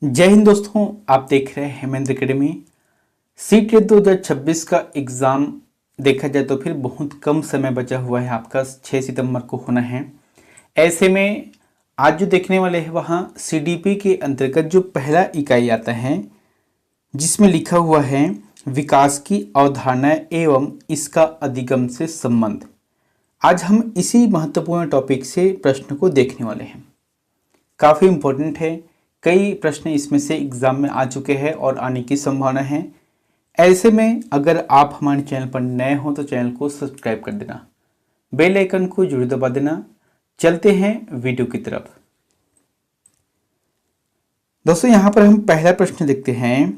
जय हिंद दोस्तों, आप देख रहे हैं हेमेंद्र एकेडमी। सीट 2026 का एग्ज़ाम देखा जाए तो फिर बहुत कम समय बचा हुआ है, आपका 6 सितंबर को होना है। ऐसे में आज जो देखने वाले हैं वहाँ सीडीपी के अंतर्गत जो पहला इकाई आता है जिसमें लिखा हुआ है विकास की अवधारणा एवं इसका अधिगम से संबंध। आज हम इसी महत्वपूर्ण टॉपिक से प्रश्न को देखने वाले हैं। काफ़ी इम्पोर्टेंट है, कई प्रश्न इसमें से एग्जाम में आ चुके हैं और आने की संभावना है। ऐसे में अगर आप हमारे चैनल पर नए हो तो चैनल को सब्सक्राइब कर देना, बेल आइकन को जरूर दबा देना। चलते हैं वीडियो की तरफ। दोस्तों यहाँ पर हम पहला प्रश्न देखते हैं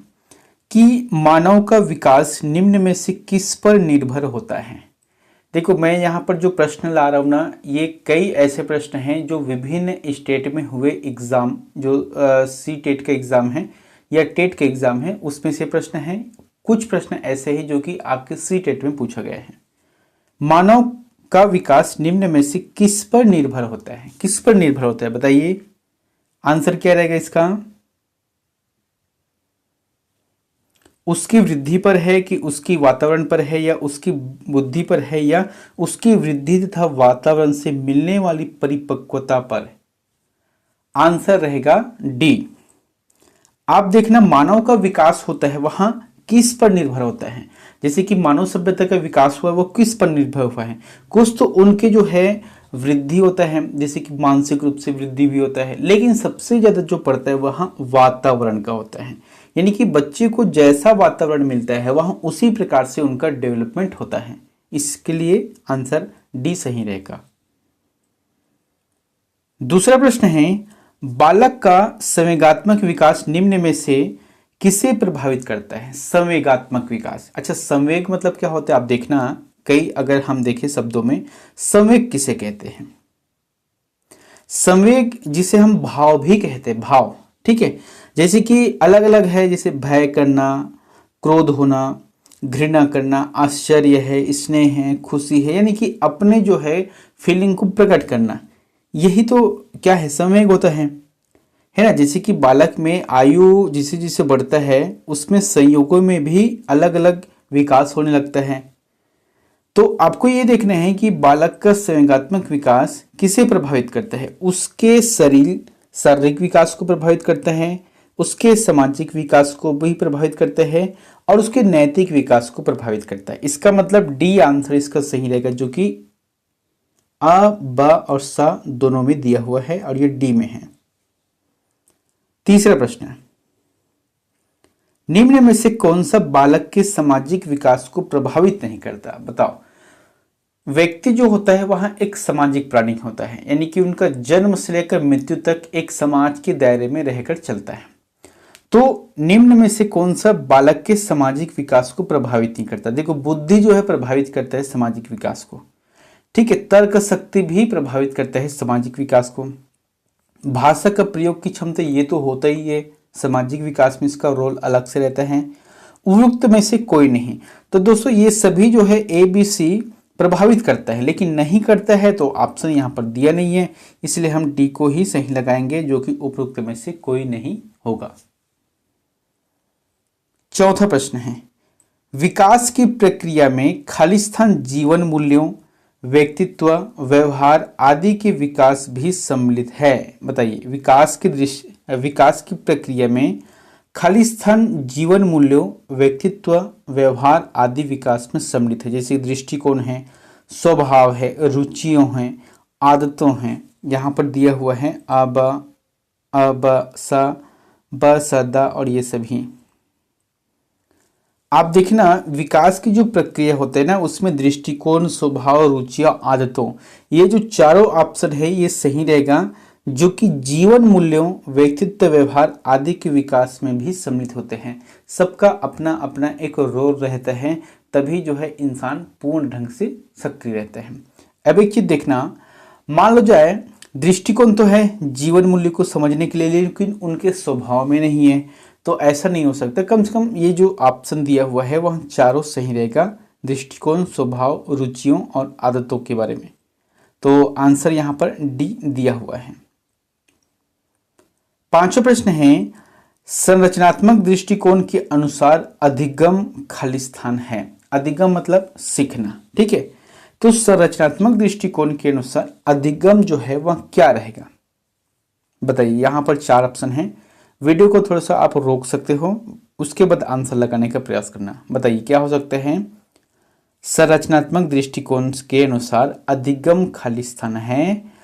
कि मानव का विकास निम्न में से किस पर निर्भर होता है। देखो, मैं यहाँ पर जो प्रश्न ला रहा हूँ ना, ये कई ऐसे प्रश्न हैं जो विभिन्न स्टेट में हुए एग्ज़ाम, जो सी टेट का एग्ज़ाम है या टेट का एग्ज़ाम है, उसमें से प्रश्न हैं। कुछ प्रश्न ऐसे हैं जो कि आपके सी टेट में पूछा गया है। मानव का विकास निम्न में से किस पर निर्भर होता है? किस पर निर्भर होता है बताइए, आंसर क्या रहेगा इसका? उसकी वृद्धि पर है कि उसकी वातावरण पर है या उसकी बुद्धि पर है या उसकी वृद्धि तथा वातावरण से मिलने वाली परिपक्वता पर? आंसर रहेगा डी। आप देखना, मानव का विकास होता है वहां किस पर निर्भर होता है। जैसे कि मानव सभ्यता का विकास हुआ है वो किस पर निर्भर हुआ है? कुछ तो उनके जो है वृद्धि होता है, जैसे कि मानसिक रूप से वृद्धि भी होता है, लेकिन सबसे ज्यादा जो पड़ता है वहां वातावरण का होता है। यानी कि बच्चे को जैसा वातावरण मिलता है वहां उसी प्रकार से उनका डेवलपमेंट होता है। इसके लिए आंसर डी सही रहेगा। दूसरा प्रश्न है, बालक का संवेगात्मक विकास निम्न में से किसे प्रभावित करता है? संवेगात्मक विकास, अच्छा संवेग मतलब क्या होता है आप देखना, कई अगर हम देखें शब्दों में संवेग किसे कहते हैं? संवेग जिसे हम भाव भी कहते हैं, भाव, ठीक है। जैसे कि अलग अलग है, जैसे भय करना, क्रोध होना, घृणा करना, आश्चर्य है, स्नेह है, खुशी है, यानी कि अपने जो है फीलिंग को प्रकट करना, यही तो क्या है, संवेग होता है ना। जैसे कि बालक में आयु जिसे जिसे बढ़ता है उसमें संयोगों में भी अलग अलग विकास होने लगता है। तो आपको ये देखना है कि बालक का संवेगात्मक विकास किसे प्रभावित करता है? उसके शारीरिक विकास को प्रभावित करता है, उसके सामाजिक विकास को भी प्रभावित करता है और उसके नैतिक विकास को प्रभावित करता है। इसका मतलब डी आंसर इसका सही रहेगा, जो कि अ, ब और स दोनों में दिया हुआ है और ये डी में है। तीसरा प्रश्न है, निम्न में से कौन सा बालक के सामाजिक विकास को प्रभावित नहीं करता? बताओ। व्यक्ति जो होता है वहां एक सामाजिक प्राणी होता है, यानी कि उनका जन्म से लेकर मृत्यु तक एक समाज के दायरे में रहकर चलता है। तो निम्न में से कौन सा बालक के सामाजिक विकास को प्रभावित नहीं करता? देखो, बुद्धि जो है प्रभावित करता है सामाजिक विकास को, ठीक है। तर्क शक्ति भी प्रभावित करता है सामाजिक विकास को। भाषा का प्रयोग की क्षमता, ये तो होता ही है, सामाजिक विकास में इसका रोल अलग से रहता है। उपर्युक्त में से कोई नहीं। तो दोस्तों ये सभी जो है ए बी सी प्रभावित करता है, लेकिन नहीं करता है तो ऑप्शन यहाँ पर दिया नहीं है, इसलिए हम डी को ही सही लगाएंगे, जो कि उपरोक्त में से कोई नहीं होगा। चौथा प्रश्न है, विकास की प्रक्रिया में खालिस्तान जीवन मूल्यों, व्यक्तित्व, व्यवहार आदि के विकास भी सम्मिलित है। बताइए, विकास की प्रक्रिया में खालिस्तान जीवन मूल्यों, व्यक्तित्व, व्यवहार आदि विकास में सम्मिलित है। जैसे दृष्टिकोण है, स्वभाव है, रुचियों हैं, आदतों हैं। यहाँ पर दिया हुआ है अब, स, ब, स, द और ये सभी। आप देखना, विकास की जो प्रक्रिया होते हैं ना उसमें दृष्टिकोण, स्वभाव, रुचियां, आदतों, ये जो चारों ऑप्शन है ये सही रहेगा, जो कि जीवन मूल्यों, व्यक्तित्व, व्यवहार आदि के विकास में भी सम्मिलित होते हैं। सबका अपना अपना एक रोल रहता है, तभी जो है इंसान पूर्ण ढंग से सक्रिय रहता है। अब एक चीज देखना, मान लो जाए दृष्टिकोण तो है जीवन मूल्य को समझने के लिए, लेकिन उनके स्वभाव में नहीं है, तो ऐसा नहीं हो सकता। कम से कम ये जो ऑप्शन दिया हुआ है वह चारों सही रहेगा, दृष्टिकोण, स्वभाव, रुचियों और आदतों के बारे में। तो आंसर यहाँ पर डी दिया हुआ है। पांचवा प्रश्न है, संरचनात्मक दृष्टिकोण के अनुसार अधिगम खाली स्थान है। अधिगम मतलब सीखना, ठीक है। तो संरचनात्मक दृष्टिकोण के अनुसार अधिगम जो है वह क्या रहेगा, बताइए। यहां पर 4 ऑप्शन है। वीडियो को थोड़ा सा आप रोक सकते हो, उसके बाद आंसर लगाने का प्रयास करना। बताइए क्या हो सकते हैं। संरचनात्मक दृष्टिकोण के अनुसार अधिगम खाली स्थान है,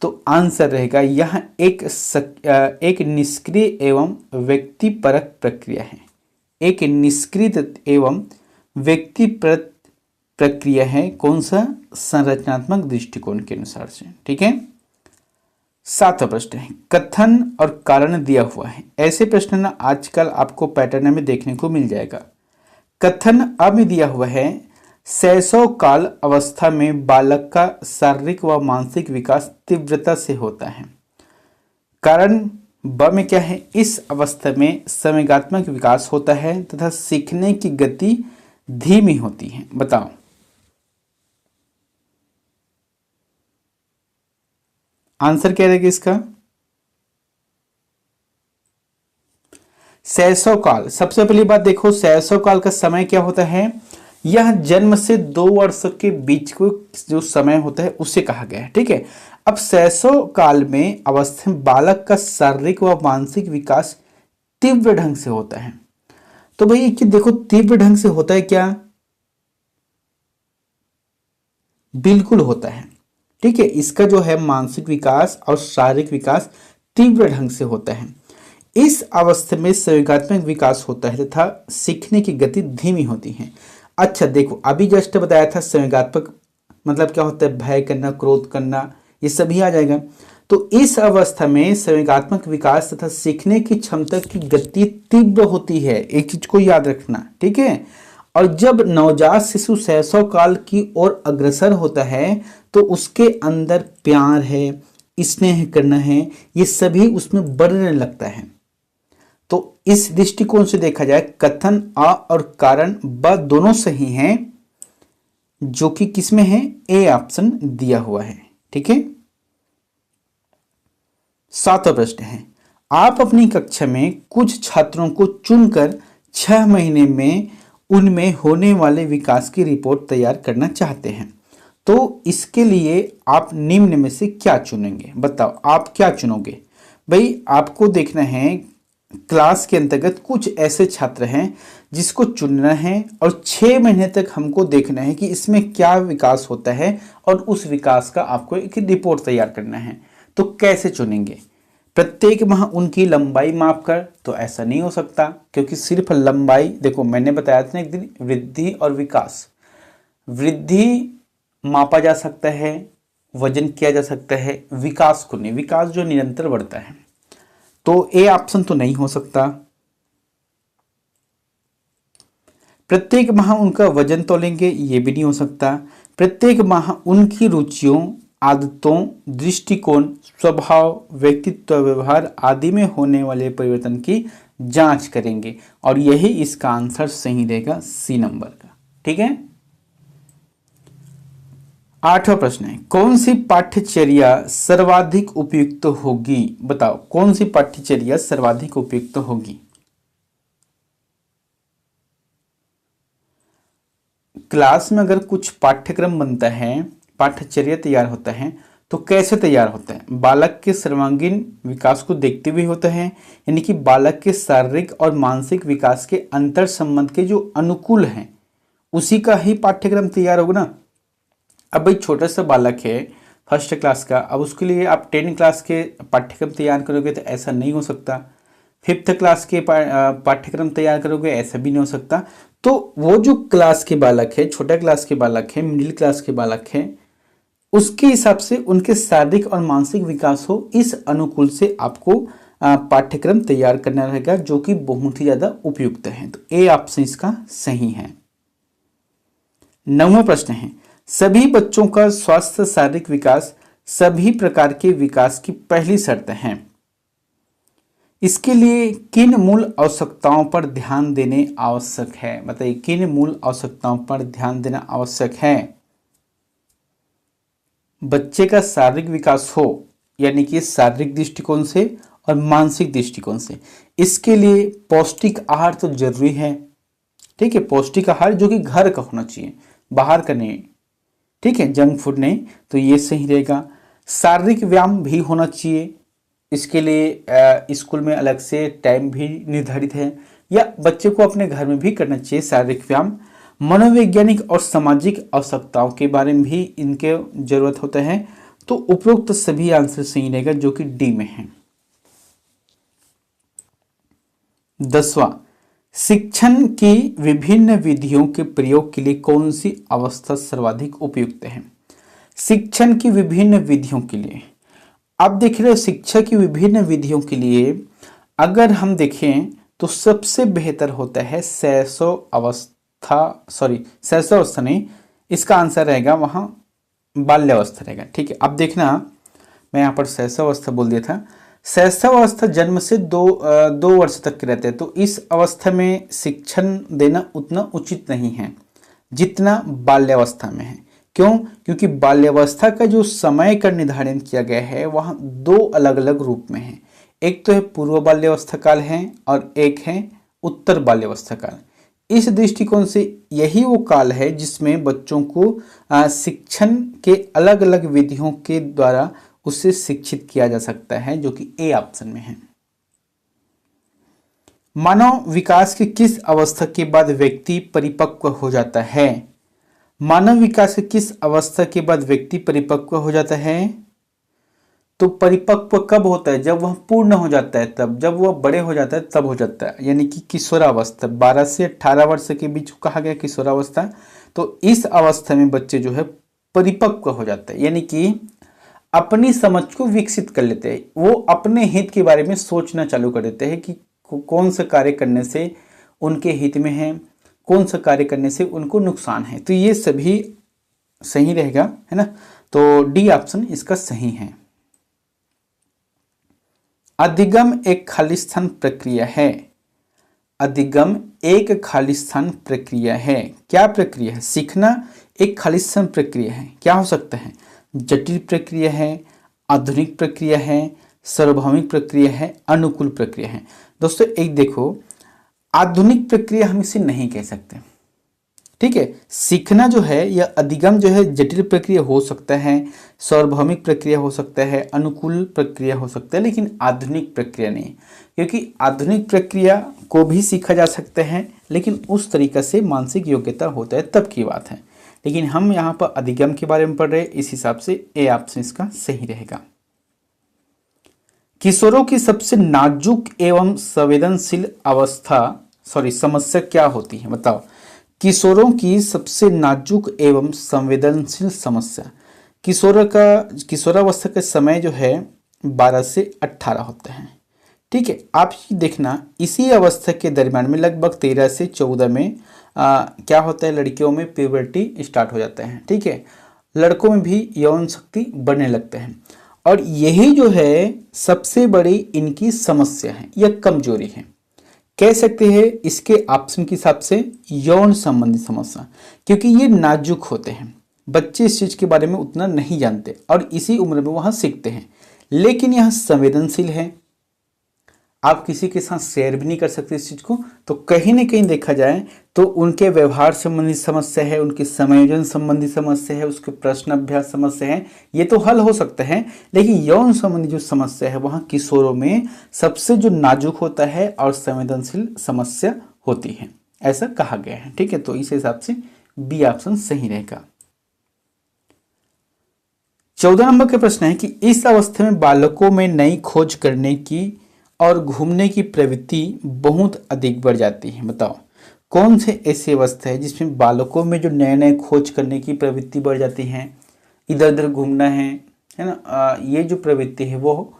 तो आंसर रहेगा यह एक निष्क्रिय एवं व्यक्तिपरक प्रक्रिया है। एक निष्क्रिय एवं व्यक्तिपरक प्रक्रिया है। कौन सा? संरचनात्मक दृष्टिकोण के अनुसार से, ठीक है। 7वां प्रश्न है, कथन और कारण दिया हुआ है। ऐसे प्रश्न ना आजकल आपको पैटर्न में देखने को मिल जाएगा। कथन अब दिया हुआ है, शैशव काल अवस्था में बालक का शारीरिक व मानसिक विकास तीव्रता से होता है। कारण ब में क्या है, इस अवस्था में संवेगात्मक विकास होता है तथा सीखने की गति धीमी होती है। बताओ आंसर क्या रहेगा इसका। शैशव काल, सबसे पहली बात देखो, शैशव काल का समय क्या होता है, यह जन्म से 2 वर्ष के बीच को जो समय होता है उसे कहा गया है, ठीक है। अब शैशव काल में अवस्था में बालक का शारीरिक व मानसिक विकास तीव्र ढंग से होता है। तो भाई कि देखो तीव्र ढंग से होता है क्या, बिल्कुल होता है, ठीक है। इसका जो है मानसिक विकास और शारीरिक विकास तीव्र ढंग से होता है। इस अवस्था में संवेगात्मक विकास होता है तथा सीखने की गति धीमी होती है। अच्छा देखो, अभी जस्ट बताया था संवेगात्मक मतलब क्या होता है, भय करना, क्रोध करना, ये सभी आ जाएगा। तो इस अवस्था में संवेगात्मक विकास तथा सीखने की क्षमता की गति तीव्र होती है, एक चीज को याद रखना, ठीक है। और जब नवजात शिशु शैशव काल की ओर अग्रसर होता है तो उसके अंदर प्यार है, स्नेह करना है, ये सभी उसमें बढ़ने लगता है। तो इस दृष्टिकोण से देखा जाए कथन अ और कारण ब दोनों सही हैं, जो कि किसमें है, ए ऑप्शन दिया हुआ है, ठीक है। 7वां प्रश्न है, आप अपनी कक्षा में कुछ छात्रों को चुनकर 6 महीने में उनमें होने वाले विकास की रिपोर्ट तैयार करना चाहते हैं। तो इसके लिए आप निम्न में से क्या चुनेंगे, बताओ आप क्या चुनोगे। भाई आपको देखना है क्लास के अंतर्गत कुछ ऐसे छात्र हैं जिसको चुनना है और 6 महीने तक हमको देखना है कि इसमें क्या विकास होता है और उस विकास का आपको एक रिपोर्ट तैयार करना है। तो कैसे चुनेंगे, प्रत्येक माह उनकी लंबाई माप कर, तो ऐसा नहीं हो सकता, क्योंकि सिर्फ लंबाई, देखो मैंने बताया था ना एक दिन, वृद्धि और विकास, वृद्धि मापा जा सकता है, वजन किया जा सकता है, विकास को नहीं, विकास जो निरंतर बढ़ता है। तो ए ऑप्शन तो नहीं हो सकता। प्रत्येक माह उनका वजन तोलेंगे, ये भी नहीं हो सकता। प्रत्येक माह उनकी रुचियों, आदतों, दृष्टिकोण, स्वभाव, व्यक्तित्व, व्यवहार आदि में होने वाले परिवर्तन की जांच करेंगे, और यही इसका आंसर सही रहेगा, सी नंबर का, ठीक है। 8वां प्रश्न है, कौन सी पाठ्यचर्या सर्वाधिक उपयुक्त होगी। बताओ कौन सी पाठ्यचर्या सर्वाधिक उपयुक्त होगी। क्लास में अगर कुछ पाठ्यक्रम बनता है, पाठ्यचर्या तैयार होता है, तो कैसे तैयार होता है, बालक के सर्वांगीण विकास को देखते हुए होता है, यानी कि बालक के शारीरिक और मानसिक विकास के अंतर संबंध के जो अनुकूल हैं उसी का ही पाठ्यक्रम तैयार होगा ना। अब भाई छोटा सा बालक है 1st क्लास का, अब उसके लिए आप 10 क्लास के पाठ्यक्रम तैयार करोगे तो ऐसा नहीं हो सकता। 5th क्लास के पाठ्यक्रम तैयार करोगे, ऐसा भी नहीं हो सकता। तो वो जो क्लास के बालक है, छोटा क्लास के बालक है, मिडिल क्लास के बालक है, उसके हिसाब से उनके शारीरिक और मानसिक विकास हो, इस अनुकूल से आपको पाठ्यक्रम तैयार करना रहेगा, जो कि बहुत ही ज्यादा उपयुक्त है। तो ए ऑप्शन इसका सही है। 9वां प्रश्न है, सभी बच्चों का स्वस्थ शारीरिक विकास सभी प्रकार के विकास की पहली शर्त है। इसके लिए किन मूल आवश्यकताओं पर ध्यान देने आवश्यक है। बताइए किन मूल आवश्यकताओं पर ध्यान देना आवश्यक है। बच्चे का शारीरिक विकास हो, यानी कि शारीरिक दृष्टिकोण से और मानसिक दृष्टिकोण से। इसके लिए पौष्टिक आहार तो जरूरी है, ठीक है, पौष्टिक आहार जो कि घर का होना चाहिए, बाहर का नहीं, ठीक है, जंक फूड नहीं, तो ये सही रहेगा। शारीरिक व्यायाम भी होना चाहिए, इसके लिए स्कूल में अलग से टाइम भी निर्धारित है, या बच्चे को अपने घर में भी करना चाहिए शारीरिक व्यायाम। मनोवैज्ञानिक और सामाजिक आवश्यकताओं के बारे में भी इनके जरूरत होता है। तो उपरोक्त सभी आंसर सही रहेगा जो कि डी में है। 10वां, शिक्षण की विभिन्न विधियों के प्रयोग के लिए कौन सी अवस्था सर्वाधिक उपयुक्त है? शिक्षण की विभिन्न विधियों के लिए, आप देख रहे हो शिक्षा की विभिन्न विधियों के लिए अगर हम देखें तो सबसे बेहतर होता है शैशव अवस्था नहीं, इसका आंसर रहेगा वहां बाल्यावस्था रहेगा, ठीक है। अब देखना, मैं यहाँ पर शैशव अवस्था बोल दिया था। शैशव अवस्था जन्म से दो वर्ष तक के रहते हैं, तो इस अवस्था में शिक्षण देना उतना उचित नहीं है जितना बाल्यावस्था में है। क्यों? क्योंकि बाल्यावस्था का जो समय का निर्धारण किया गया है वह दो अलग अलग रूप में है। एक तो है पूर्व बाल्यावस्था काल है और एक है उत्तर बाल्यावस्था काल। इस दृष्टिकोण से यही वो काल है जिसमें बच्चों को शिक्षण के अलग अलग विधियों के द्वारा उससे शिक्षित किया जा सकता है, जो कि ए ऑप्शन में है। मानव विकास की किस अवस्था के बाद व्यक्ति परिपक्व हो जाता है? मानव विकास की किस अवस्था के बाद व्यक्ति परिपक्व हो जाता है? तो परिपक्व कब होता है? जब वह पूर्ण हो जाता है, तब जब वह बड़े हो जाता है तब हो जाता है, यानी कि किशोरावस्था। 12 से 18 वर्ष के बीच कहा गया किशोरावस्था। तो इस अवस्था में बच्चे जो है परिपक्व हो जाते हैं, यानी कि अपनी समझ को विकसित कर लेते हैं। वो अपने हित के बारे में सोचना चालू कर देते हैं कि कौन सा कार्य करने से उनके हित में है, कौन सा कार्य करने से उनको नुकसान है। तो ये सभी सही रहेगा, है ना। तो डी ऑप्शन इसका सही है। अधिगम एक खालिस्तान प्रक्रिया है। अधिगम एक खालिस्तान प्रक्रिया है। क्या प्रक्रिया है? सीखना एक खालिस्तान प्रक्रिया है। क्या हो सकता है? जटिल प्रक्रिया है, आधुनिक प्रक्रिया है, सार्वभौमिक प्रक्रिया है, अनुकूल प्रक्रिया है। दोस्तों एक देखो, आधुनिक प्रक्रिया हम इसे नहीं कह सकते, ठीक है। सीखना जो है या अधिगम जो है जटिल प्रक्रिया हो सकता है, सार्वभौमिक प्रक्रिया हो सकता है, अनुकूल प्रक्रिया हो सकता है, लेकिन आधुनिक प्रक्रिया नहीं। क्योंकि आधुनिक प्रक्रिया को भी सीखा जा सकता है, लेकिन उस तरीका से मानसिक योग्यता होता है तब की बात है। लेकिन हम यहाँ पर अधिगम के बारे में पढ़ रहे हैं, इस हिसाब से ए ऑप्शन इसका सही रहेगा। किशोरों की सबसे नाजुक एवं संवेदनशील समस्या क्या होती है? बताओ। किशोरों की सबसे नाजुक एवं संवेदनशील समस्या, किशोरावस्था का समय जो है 12 से 18 होता है, ठीक है। आप ये देखना, इसी अवस्था के दरमियान में लगभग 13 से 14 में क्या होता है, लड़कियों में प्यूबर्टी स्टार्ट हो जाता है, ठीक है। लड़कों में भी यौन शक्ति बढ़ने लगते हैं, और यही जो है सबसे बड़ी इनकी समस्या है या कमजोरी है, कह सकते हैं। इसके ऑप्शन के हिसाब से यौन संबंधी समस्या, क्योंकि ये नाजुक होते हैं, बच्चे इस चीज के बारे में उतना नहीं जानते और इसी उम्र में वहां सीखते हैं। लेकिन यह संवेदनशील है, आप किसी के साथ शेयर भी नहीं कर सकते इस चीज को। तो कहीं ना कहीं देखा जाए तो उनके व्यवहार संबंधी समस्या है, उनके समायोजन संबंधी समस्या है, उसके प्रश्न अभ्यास समस्या है, ये तो हल हो सकता है। लेकिन यौन संबंधी जो समस्या है वहाँ किशोरों में सबसे जो नाजुक होता है और संवेदनशील समस्या होती है, ऐसा कहा गया है, ठीक है। तो इस हिसाब से बी ऑप्शन सही रहेगा। 14 नंबर का प्रश्न है कि इस अवस्था में बालकों में नई खोज करने की और घूमने की प्रवृत्ति बहुत अधिक बढ़ जाती है। बताओ कौन से ऐसी अवस्था है जिसमें बालकों में जो नए नए खोज करने की प्रवृत्ति बढ़ जाती है, इधर उधर घूमना है ना, ये जो प्रवृत्ति है वो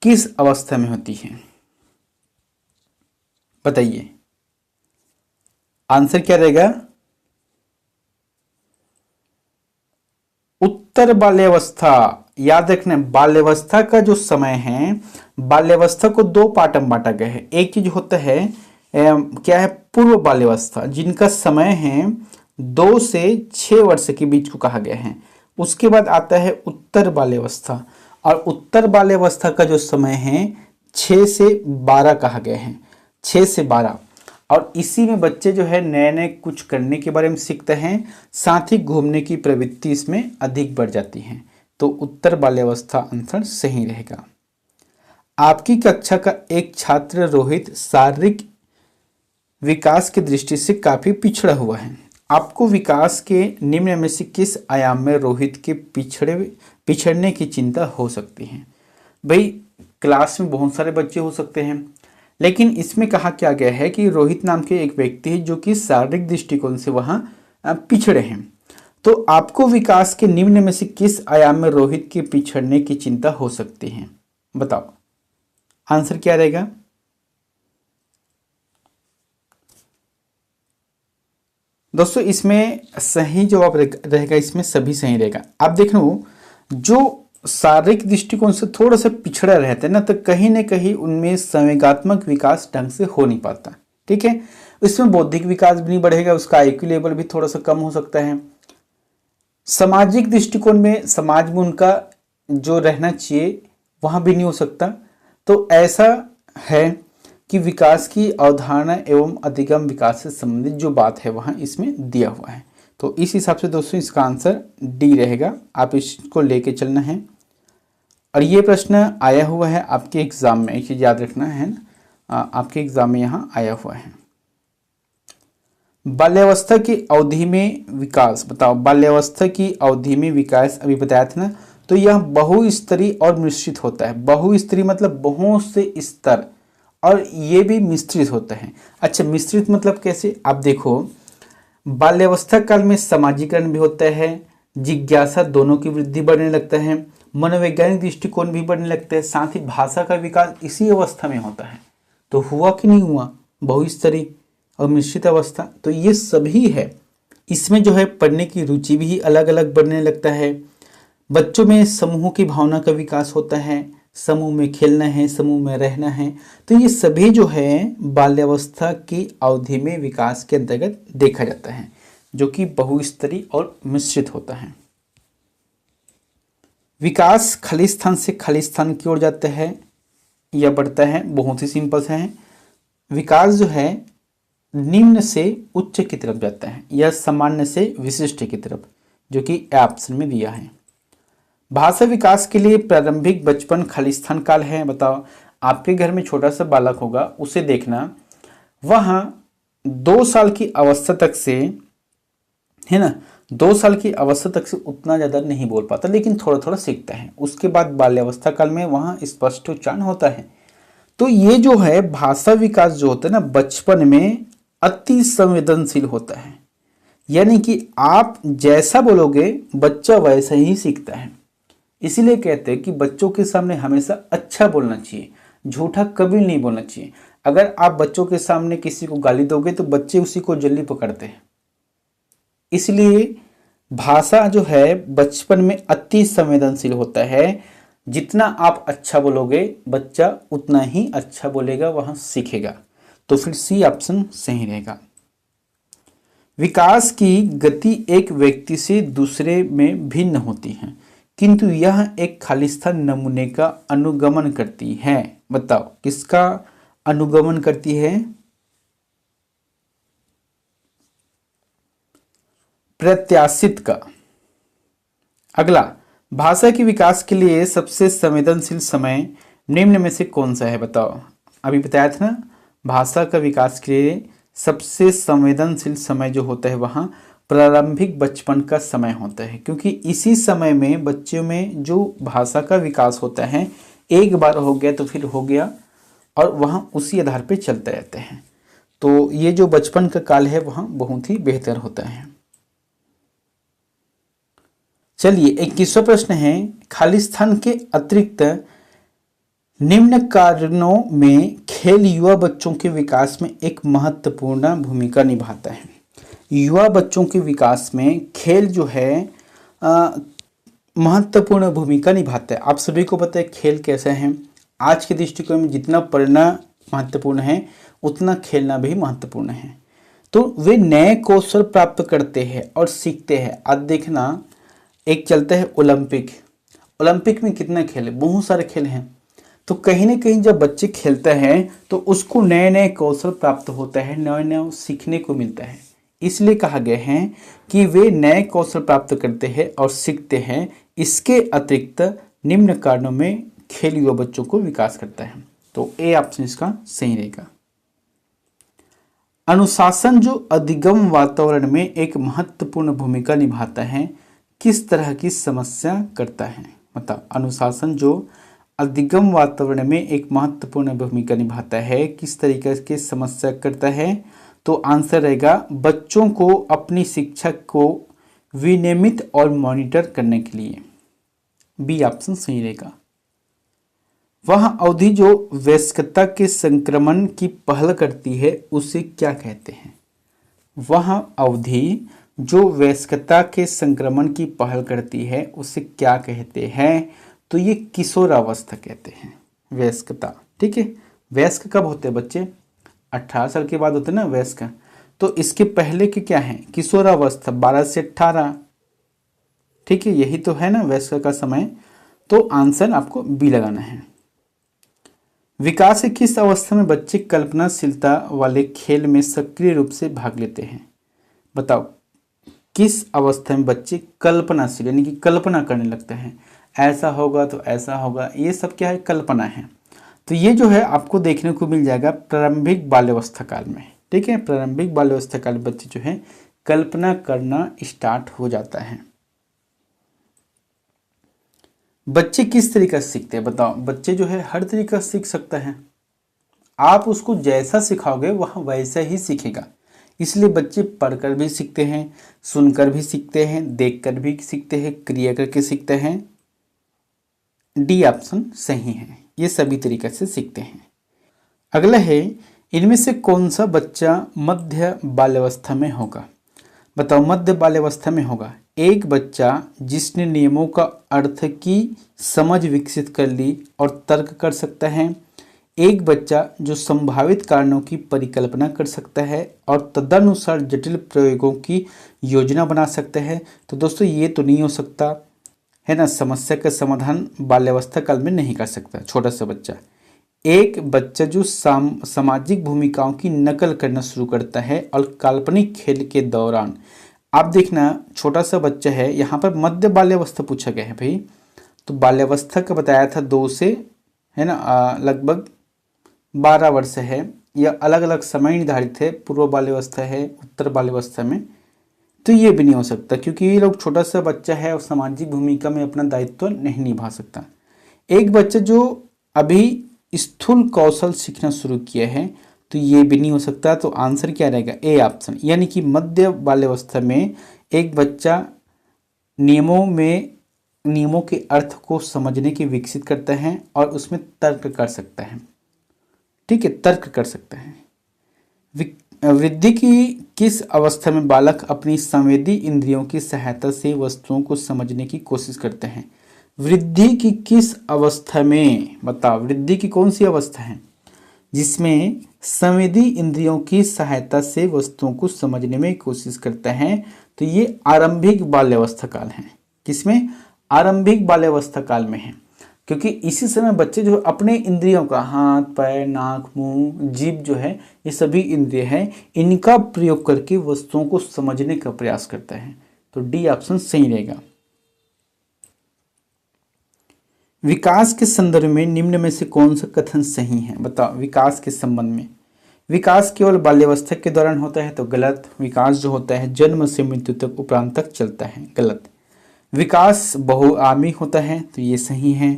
किस अवस्था में होती है? बताइए, आंसर क्या रहेगा? उत्तर बाल्यावस्था। याद रखना, बाल्यावस्था का जो समय है, बाल्यावस्था को दो पार्ट में बांटा गया है। एक चीज होता है क्या है, पूर्व बाल्यावस्था, जिनका समय है 2 से 6 वर्ष के बीच को कहा गया है। उसके बाद आता है उत्तर बाल्यावस्था, और उत्तर बाल्यावस्था का जो समय है 6 से 12 कहा गया है, 6 से 12। और इसी में बच्चे जो है नए नए कुछ करने के बारे में सीखते हैं, साथ ही घूमने की प्रवृत्ति इसमें अधिक बढ़ जाती है। तो उत्तर बाल्यावस्था आंसर सही रहेगा। आपकी कक्षा का एक छात्र रोहित शारीरिक विकास की दृष्टि से काफी पिछड़ा हुआ है। आपको विकास के निम्न में से किस आयाम में रोहित के पिछड़ने की चिंता हो सकती है? भाई क्लास में बहुत सारे बच्चे हो सकते हैं, लेकिन इसमें कहा क्या गया है कि रोहित नाम के एक व्यक्ति है जो कि शारीरिक दृष्टिकोण से वहां पिछड़े हैं। तो आपको विकास के निम्न में से किस आयाम में रोहित के पिछड़ने की चिंता हो सकती है? बताओ आंसर क्या रहेगा? दोस्तों इसमें सही जवाब रहेगा, इसमें सभी सही रहेगा। आप देख लो जो शारीरिक दृष्टिकोण से थोड़ा सा पिछड़ा रहता है ना, तो कहीं ना कहीं उनमें संवेगात्मक विकास ढंग से हो नहीं पाता। ठीक है, इसमें बौद्धिक विकास भी नहीं बढ़ेगा, उसका आईक्यू लेवल भी थोड़ा सा कम हो सकता है। सामाजिक दृष्टिकोण में समाज में उनका जो रहना चाहिए वहां भी नहीं हो सकता। तो ऐसा है कि विकास की अवधारणा एवं अधिगम विकास से संबंधित जो बात है वहां इसमें दिया हुआ है। तो इस हिसाब से दोस्तों इसका आंसर डी रहेगा, आप इसको लेके चलना है। और ये प्रश्न आया हुआ है आपके एग्जाम में, एक चीज याद रखना है ना, आपके एग्जाम में यहाँ आया हुआ है। बाल्यावस्था की अवधि में विकास, बताओ बाल्यावस्था की अवधि में विकास अभी बताया था ना, तो यह बहुस्तरीय और मिश्रित होता है। बहुस्तरीय मतलब बहुत से स्तर, और ये भी मिश्रित होता है। अच्छा मिश्रित मतलब कैसे? आप देखो बाल्यावस्था काल में समाजीकरण भी होता है, जिज्ञासा दोनों की वृद्धि बढ़ने लगता है, मनोवैज्ञानिक दृष्टिकोण भी बढ़ने लगता है, साथ ही भाषा का विकास इसी अवस्था में होता है। तो हुआ कि नहीं हुआ बहुस्तरीय और मिश्रित अवस्था? तो ये सभी है। इसमें जो है पढ़ने की रुचि भी अलग अलग बढ़ने लगता है, बच्चों में समूह की भावना का विकास होता है, समूह में खेलना है, समूह में रहना है। तो ये सभी जो है बाल्यावस्था की अवधि में विकास के अंतर्गत देखा जाता है, जो कि बहुस्तरीय और मिश्रित होता है। विकास खालिस्तान से खालिस्तान की ओर जाता है या बढ़ता है? बहुत ही सिंपल से है। विकास जो है निम्न से उच्च की तरफ जाता है या सामान्य से विशिष्ट की तरफ, जो कि ऑप्शन में दिया है। भाषा विकास के लिए प्रारंभिक बचपन खालिस्तान काल है। बताओ आपके घर में छोटा सा बालक होगा, उसे देखना वहां 2 साल की अवस्था तक से, है ना, 2 साल की अवस्था तक से उतना ज्यादा नहीं बोल पाता, लेकिन थोड़ा थोड़ा सीखता है। उसके बाद बाल्यावस्था काल में वहां स्पष्ट उच्चारण होता है। तो ये जो है भाषा विकास जो होता है ना बचपन में अति संवेदनशील होता है, यानी कि आप जैसा बोलोगे बच्चा वैसा ही सीखता है। इसीलिए कहते हैं कि बच्चों के सामने हमेशा अच्छा बोलना चाहिए, झूठा कभी नहीं बोलना चाहिए। अगर आप बच्चों के सामने किसी को गाली दोगे तो बच्चे उसी को जल्दी पकड़ते हैं। इसलिए भाषा जो है बचपन में अति संवेदनशील होता है। जितना आप अच्छा बोलोगे बच्चा उतना ही अच्छा बोलेगा, वहां सीखेगा। तो फिर सी ऑप्शन सही रहेगा। विकास की गति एक व्यक्ति से दूसरे में भिन्न होती है, किंतु यह एक खालिस्तान नमूने का अनुगमन करती है। बताओ किसका अनुगमन करती है? प्रत्याशित का। अगला, भाषा के विकास के लिए सबसे संवेदनशील समय निम्न में से कौन सा है? बताओ अभी बताया था ना, भाषा का विकास के लिए सबसे संवेदनशील समय जो होता है वहां प्रारंभिक बचपन का समय होता है, क्योंकि इसी समय में बच्चों में जो भाषा का विकास होता है एक बार हो गया तो फिर हो गया, और वहां उसी आधार पे चलते रहते हैं। तो ये जो बचपन का काल है वहां बहुत ही बेहतर होता है। चलिए 21वां प्रश्न है, खालिस्तान के अतिरिक्त निम्न कारणों में खेल युवा बच्चों के विकास में एक महत्वपूर्ण भूमिका निभाता है। युवा बच्चों के विकास में खेल जो है महत्वपूर्ण भूमिका निभाता है। आप सभी को पता है खेल कैसे हैं। आज के दृष्टिकोण में जितना पढ़ना महत्वपूर्ण है उतना खेलना भी महत्वपूर्ण है। तो वे नए कौशल प्राप्त करते हैं और सीखते हैं। आज देखना एक चलता है ओलंपिक, ओलंपिक में कितने खेल है, बहुत सारे खेल हैं। तो कहीं ना कहीं जब बच्चे खेलते हैं तो उसको नए नए कौशल प्राप्त होता है, नए नए सीखने को मिलता है। इसलिए कहा गया है कि वे नए कौशल प्राप्त करते हैं और सीखते हैं। इसके अतिरिक्त निम्न कारणों में खेल युवा बच्चों को विकास करता है। तो ए ऑप्शन इसका सही रहेगा। अनुशासन जो अधिगम वातावरण में एक महत्वपूर्ण भूमिका निभाता है, किस तरह की समस्या करता है? मतलब अनुशासन जो अधिगम वातावरण में एक महत्वपूर्ण भूमिका निभाता है, किस तरीके की समस्या करता है? तो आंसर रहेगा बच्चों को अपनी शिक्षक को विनियमित और मॉनिटर करने के लिए। बी ऑप्शन सही रहेगा। वह अवधि जो वयस्कता के संक्रमण की पहल करती है उसे क्या कहते हैं? वह अवधि जो वयस्कता के संक्रमण की पहल करती है उसे क्या कहते हैं? तो ये किशोरावस्था कहते हैं, वयस्कता। ठीक है, वयस्क कब होते हैं बच्चे? 18 साल के बाद होते हैं ना वयस्क। तो इसके पहले के क्या है? किशोरावस्था 12 से 18। ठीक है, यही तो है ना वयस्क का समय। तो आंसर आपको बी लगाना है। विकास की किस अवस्था में बच्चे कल्पनाशीलता वाले खेल में सक्रिय रूप से भाग लेते हैं? बताओ, किस अवस्था में बच्चे कल्पनाशील यानी कि कल्पना करने लगते हैं, ऐसा होगा तो ऐसा होगा, ये सब क्या है? कल्पना है। तो ये जो है आपको देखने को मिल जाएगा प्रारंभिक बाल्यावस्था काल में। ठीक है, प्रारंभिक बाल्यावस्था काल में बच्चे जो है कल्पना करना स्टार्ट हो जाता है। बच्चे किस तरीके से सीखते हैं? बताओ, बच्चे जो है हर तरीका से सीख सकता है। आप उसको जैसा सिखाओगे वह वैसा ही सीखेगा। इसलिए बच्चे पढ़कर भी सीखते हैं, सुनकर भी सीखते हैं, देखकर भी सीखते हैं, क्रिया करके सीखते हैं। डी ऑप्शन सही है, ये सभी तरीके से सीखते हैं। अगला है, इनमें से कौन सा बच्चा मध्य बाल्यावस्था में होगा? बताओ, मध्य बाल्यावस्था में होगा एक बच्चा जिसने नियमों का अर्थ की समझ विकसित कर ली और तर्क कर सकता है, एक बच्चा जो संभावित कारणों की परिकल्पना कर सकता है और तदनुसार जटिल प्रयोगों की योजना बना सकता है। तो दोस्तों ये तो नहीं हो सकता है ना, समस्या का समाधान बाल्यावस्था काल में नहीं कर सकता छोटा सा बच्चा। एक बच्चा जो सामाजिक भूमिकाओं की नकल करना शुरू करता है और काल्पनिक खेल के दौरान, आप देखना छोटा सा बच्चा है, यहाँ पर मध्य बाल्यावस्था पूछा गया है भाई। तो बाल्यावस्था का बताया था 2 से है ना लगभग 12 वर्ष है, या अलग अलग समय निर्धारित है, पूर्व बाल्यावस्था है, उत्तर बाल्यावस्था में। तो ये भी नहीं हो सकता क्योंकि ये लोग छोटा सा बच्चा है और सामाजिक भूमिका में अपना दायित्व नहीं निभा सकता। एक बच्चा जो अभी स्थूल कौशल सीखना शुरू किया है, तो ये भी नहीं हो सकता। तो आंसर क्या रहेगा? ए ऑप्शन, यानी कि मध्य बाल्यावस्था में एक बच्चा नियमों के अर्थ को समझने की विकसित करता है और उसमें तर्क कर सकता है। ठीक है, तर्क कर सकता है। वृद्धि की किस अवस्था में बालक अपनी संवेदी इंद्रियों की सहायता से वस्तुओं को समझने की कोशिश करते हैं? वृद्धि की किस अवस्था में? बताओ, वृद्धि की कौन सी अवस्था है जिसमें संवेदी इंद्रियों की सहायता से वस्तुओं को समझने में कोशिश करता है? तो ये आरंभिक बाल्यावस्था काल है। किसमें? आरंभिक बाल्यावस्था काल में है, क्योंकि इसी समय बच्चे जो अपने इंद्रियों का, हाथ पैर नाक मुंह जीभ जो है, ये सभी इंद्रिय हैं, इनका प्रयोग करके वस्तुओं को समझने का प्रयास करता है। तो डी ऑप्शन सही रहेगा। विकास के संदर्भ में निम्न में से कौन सा कथन सही है? बताओ, विकास के संबंध में, विकास केवल बाल्यावस्था के दौरान होता है तो गलत। विकास जो होता है जन्म से मृत्यु तक उपरांत तक चलता है, गलत। विकास बहुआयामी होता है तो ये सही है।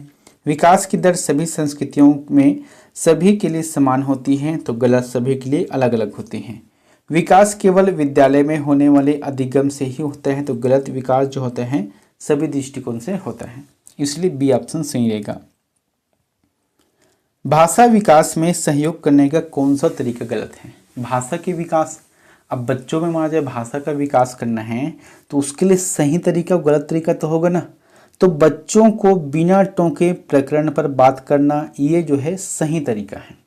विकास की दर सभी संस्कृतियों में सभी के लिए समान होती है तो गलत, सभी के लिए अलग अलग होती हैं। विकास केवल विद्यालय में होने वाले अधिगम से ही होता है तो गलत। विकास जो होता है सभी दृष्टिकोण से होता है, इसलिए बी ऑप्शन सही रहेगा। भाषा विकास में सहयोग करने का कौन सा तरीका गलत है? भाषा के विकास, अब बच्चों में मान जाए भाषा का विकास करना है तो उसके लिए सही तरीका गलत तरीका तो होगा ना। तो बच्चों को बिना टोके प्रकरण पर बात करना, ये जो है सही तरीका है।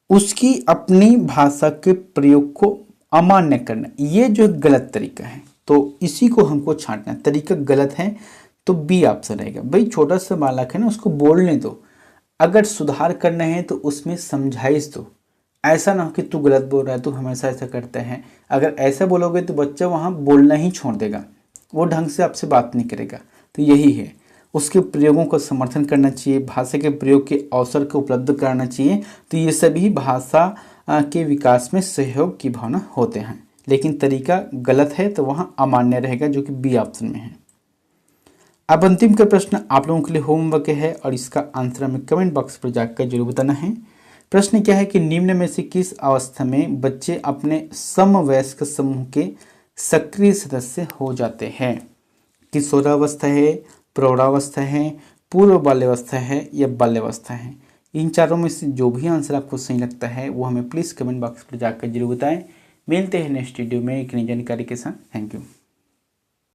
उसकी अपनी भाषा के प्रयोग को अमान्य करना, ये जो गलत तरीका है। तो इसी को हमको छांटना, तरीका गलत है तो बी ऑप्शन रहेगा। भाई छोटा सा बालक है ना, उसको बोलने दो, अगर सुधार करना है तो उसमें समझाइश दो। ऐसा ना हो कि तू गलत बोल रहा है, तू हमेशा ऐसा करता है। अगर ऐसा बोलोगे तो बच्चा वहाँ बोलना ही छोड़ देगा, वो ढंग से आपसे बात नहीं करेगा। तो यही है, उसके प्रयोगों का समर्थन करना चाहिए, भाषा के प्रयोग के अवसर को उपलब्ध कराना चाहिए। तो ये सभी भाषा के विकास में सहयोग की भावना होते हैं, लेकिन तरीका गलत है तो वहाँ अमान्य रहेगा, जो कि बी ऑप्शन में है। अब अंतिम का प्रश्न आप लोगों के लिए होमवर्क है और इसका आंसर हमें कमेंट बॉक्स पर जाकर जरूर बताना है। प्रश्न क्या है कि निम्न में से किस अवस्था में बच्चे अपने समवयस्क समूह के सक्रिय सदस्य हो जाते हैं? किशोरावस्था है, प्रौढ़ावस्था है, पूर्व बाल्यावस्था है या बाल्यावस्था है? इन चारों में से जो भी आंसर आपको सही लगता है वो हमें प्लीज़ कमेंट बॉक्स पर जाकर जरूर बताएं। मिलते हैं नेक्स्ट वीडियो में एक नई जानकारी के साथ। Thank you.